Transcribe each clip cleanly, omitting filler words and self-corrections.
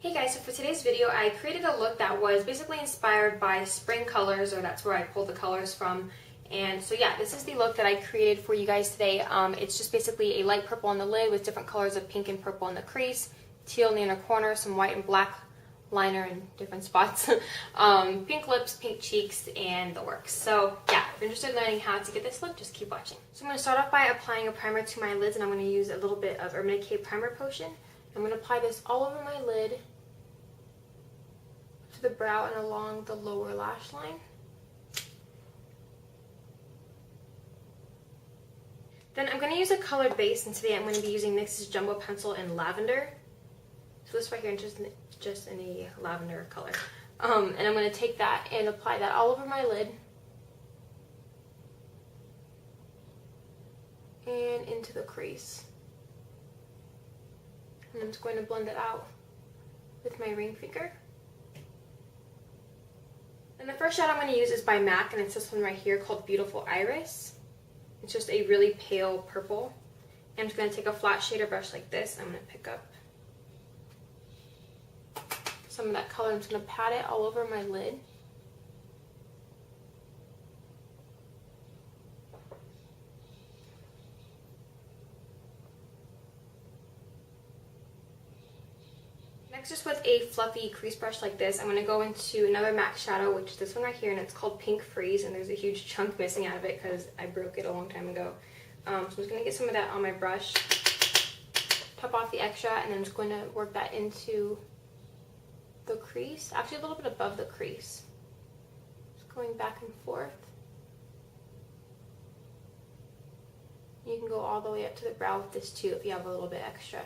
Hey guys, so for today's video I created a look that was basically inspired by spring colors, or that's where I pulled the colors from. And so yeah, this is the look that I created for you guys today. It's just basically a light purple on the lid with different colors of pink and purple in the crease, teal in the inner corner, some white and black liner in different spots, pink lips, pink cheeks, and the works. So yeah, if you're interested in learning how to get this look, just keep watching. So I'm going to start off by applying a primer to my lids, and I'm going to use a little bit of Urban Decay Primer Potion. I'm going to apply this all over my lid, to the brow and along the lower lash line. Then I'm going to use a colored base, and today I'm going to be using NYX's Jumbo Pencil in Lavender. So this right here is just in a lavender color. And I'm going to take that and apply that all over my lid. And into the crease. And I'm just going to blend it out with my ring finger. And the first shade I'm going to use is by MAC, and it's this one right here called Beautiful Iris. It's just a really pale purple. And I'm just going to take a flat shader brush like this. I'm going to pick up some of that color. I'm just going to pat it all over my lid. Next, just with a fluffy crease brush like this, I'm going to go into another MAC shadow, which is this one right here, and it's called Pink Freeze, and there's a huge chunk missing out of it because I broke it a long time ago. So I'm just going to get some of that on my brush, top off the extra, and then I'm just going to work that into the crease, actually a little bit above the crease. Just going back and forth. You can go all the way up to the brow with this too if you have a little bit extra.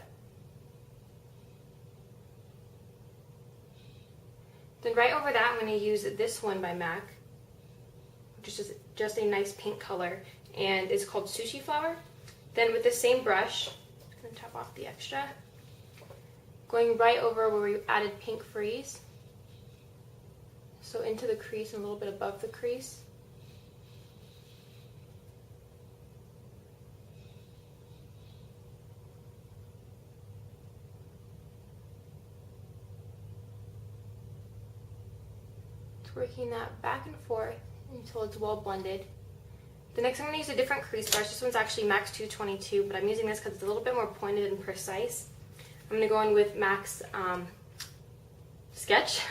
Then right over that, I'm going to use this one by MAC, which is just a nice pink color, and it's called Sushi Flower. Then with the same brush, I'm going to top off the extra, going right over where we added Pink Freeze, so into the crease and a little bit above the crease. Working that back and forth until it's well blended. The next I'm going to use a different crease brush. This one's actually MAC's 222, but I'm using this because it's a little bit more pointed and precise. I'm going to go in with MAC's Sketch.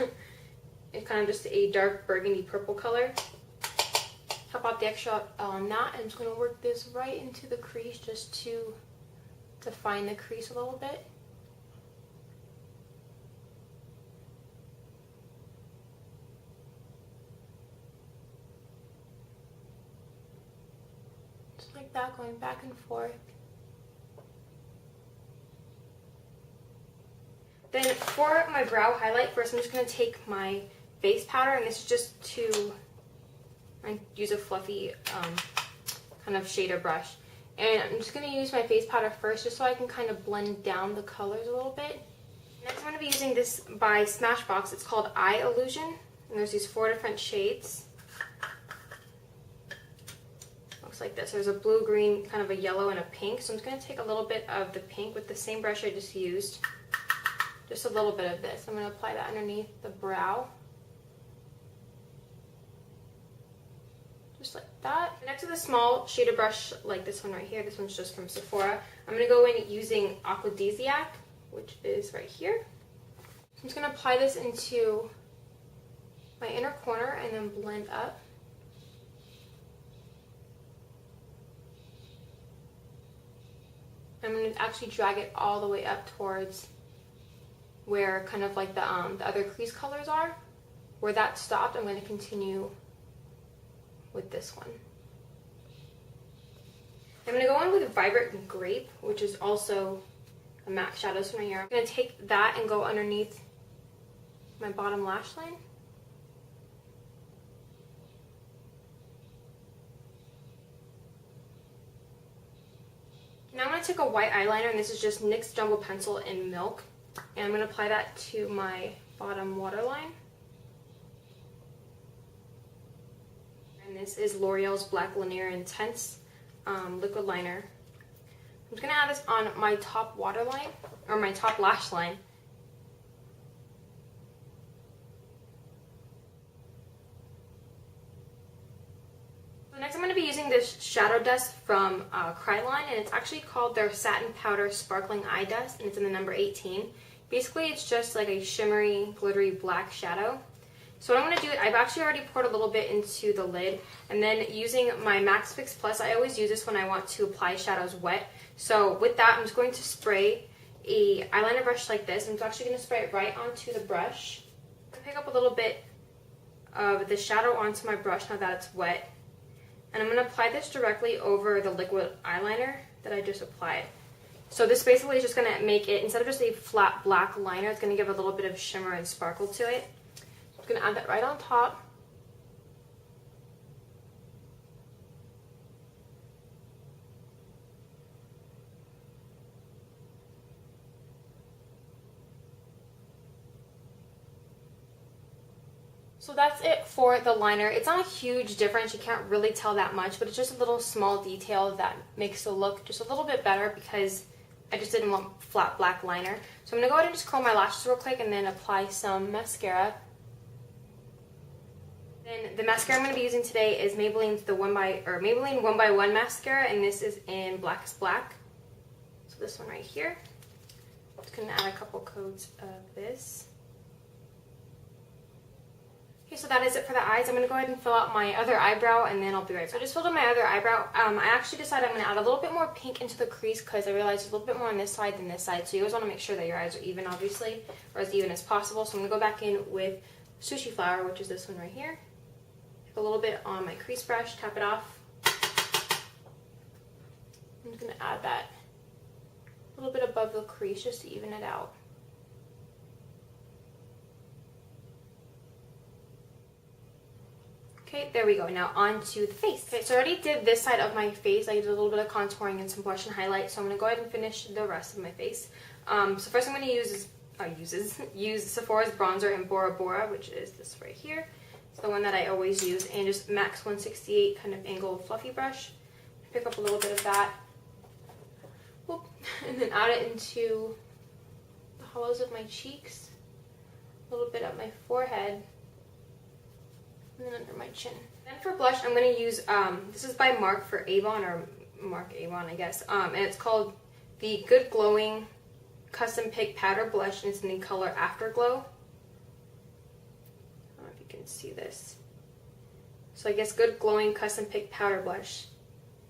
It's kind of just a dark burgundy purple color. Top out the extra on that, and I'm just going to work this right into the crease just to define the crease a little bit. Like that, going back and forth. Then for my brow highlight, first I'm just going to take my base powder, and this is just to use a fluffy kind of shader brush. And I'm just going to use my face powder first just so I can kind of blend down the colors a little bit. Next I'm going to be using this by Smashbox. It's called Eye Illusion, and there's these 4 different shades. Like this. There's a blue, green, kind of a yellow, and a pink. So I'm just going to take a little bit of the pink with the same brush I just used. Just a little bit of this. I'm going to apply that underneath the brow. Just like that. Next with a small shader brush like this one right here. This one's just from Sephora. I'm going to go in using Aquadesiac, which is right here. I'm just going to apply this into my inner corner and then blend up. I'm going to actually drag it all the way up towards where kind of like the other crease colors are. Where that stopped, I'm going to continue with this one. I'm going to go in with Vibrant Grape, which is also a MAC shadow right here. I'm going to take that and go underneath my bottom lash line. Now I'm going to take a white eyeliner, and this is just NYX Jumbo Pencil in Milk, and I'm going to apply that to my bottom waterline. And this is L'Oreal's Black Lanier Intense liquid liner. I'm just going to add this on my top waterline, or my top lash line. I'm going to be using this Shadow Dust from Krylon, and it's actually called their Satin Powder Sparkling Eye Dust, and it's in the number 18. Basically, it's just like a shimmery, glittery black shadow. So what I'm going to do, I've actually already poured a little bit into the lid, and then using my Max Fix Plus, I always use this when I want to apply shadows wet. So with that, I'm just going to spray a eyeliner brush like this. I'm actually going to spray it right onto the brush. Pick up a little bit of the shadow onto my brush now that it's wet. And I'm going to apply this directly over the liquid eyeliner that I just applied. So this basically is just going to make it, instead of just a flat black liner, it's going to give a little bit of shimmer and sparkle to it. I'm going to add that right on top. So that's it for the liner. It's not a huge difference, you can't really tell that much, but it's just a little small detail that makes the look just a little bit better because I just didn't want flat black liner. So I'm going to go ahead and just curl my lashes real quick and then apply some mascara. Then the mascara I'm going to be using today is Maybelline 1x1 mascara, and this is in Blackest Black. So this one right here. I'm just going to add a couple coats of this. Okay, so that is it for the eyes. I'm going to go ahead and fill out my other eyebrow, and then I'll be right back. So I just filled in my other eyebrow. I actually decided I'm going to add a little bit more pink into the crease because I realized there's a little bit more on this side than this side. So you always want to make sure that your eyes are even, obviously, or as even as possible. So I'm going to go back in with Sushi Flower, which is this one right here. Take a little bit on my crease brush, tap it off. I'm just going to add that a little bit above the crease just to even it out. Okay, there we go. Now on to the face. Okay, so I already did this side of my face. I did a little bit of contouring and some blush and highlight. So I'm going to go ahead and finish the rest of my face. So first I'm going to use Sephora's bronzer in Bora Bora, which is this right here. It's the one that I always use, and just MAC 168 kind of angled fluffy brush. Pick up a little bit of that. Whoop, and then add it into the hollows of my cheeks, a little bit up my forehead, and then under my chin. Then for blush, I'm going to use, this is by Marc Avon, I guess, and it's called the Good Glowing Custom Pick Powder Blush, and it's in the color Afterglow. I don't know if you can see this. So I guess Good Glowing Custom Pick Powder Blush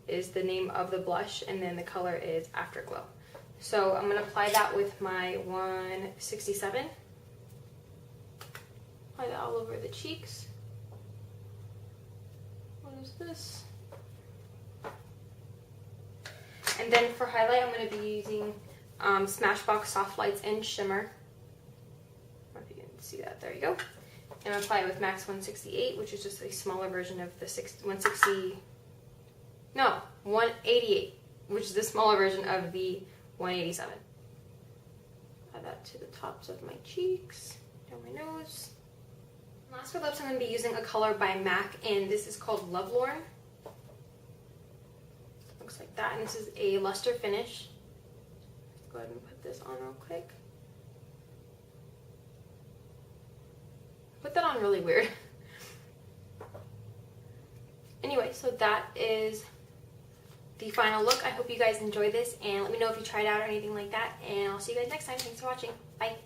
is the name of the blush, and then the color is Afterglow. So I'm going to apply that with my 167. Apply that all over the cheeks. What is this? And then for highlight, I'm going to be using Smashbox Soft Lights in Shimmer. I don't know if you can see that. There you go. And I'll apply it with MAC 168, which is just a smaller version of the 188, which is the smaller version of the 187. Add that to the tops of my cheeks, down my nose. Last for lips, I'm going to be using a color by MAC, and this is called Lovelorn. Looks like that, and this is a luster finish. Let's go ahead and put this on real quick. Put that on really weird. Anyway, so that is the final look. I hope you guys enjoyed this, and let me know if you tried it out or anything like that, and I'll see you guys next time. Thanks for watching. Bye.